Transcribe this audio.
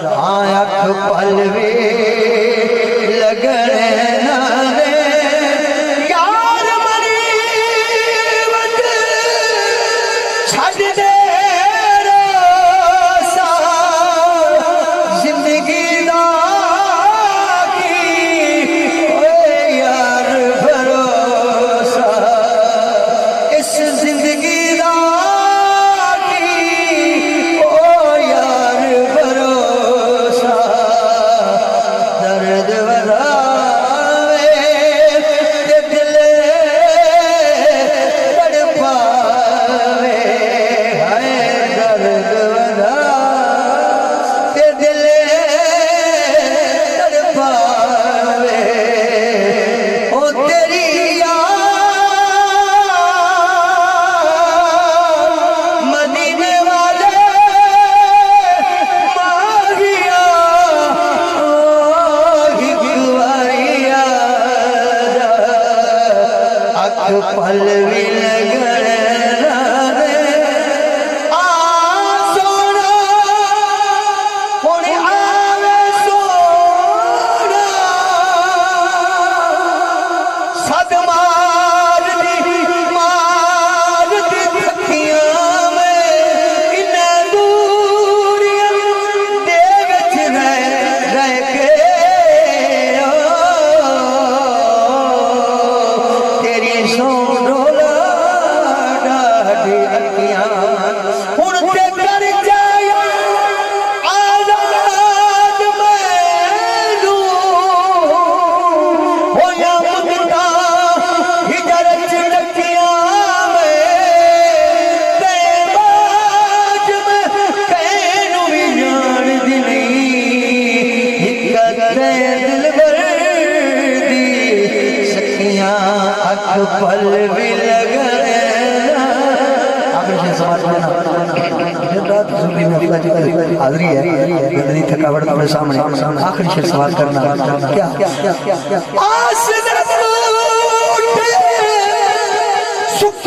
आँख पलवे लगने ना दे यार मरी वट छड़ दे रोसा जिंदगी दा की ओए यार भरोसा इस जिंदगी दा पलवी लगने ना दे सोना हुण आवे सोना सद मार दी थकियां में इन्ना दूरियां दे विच रह के तेरी सो पलवी लगने हाजरी है थकावट अपने सामने आखिरी शेर सवाल करना क्या सुख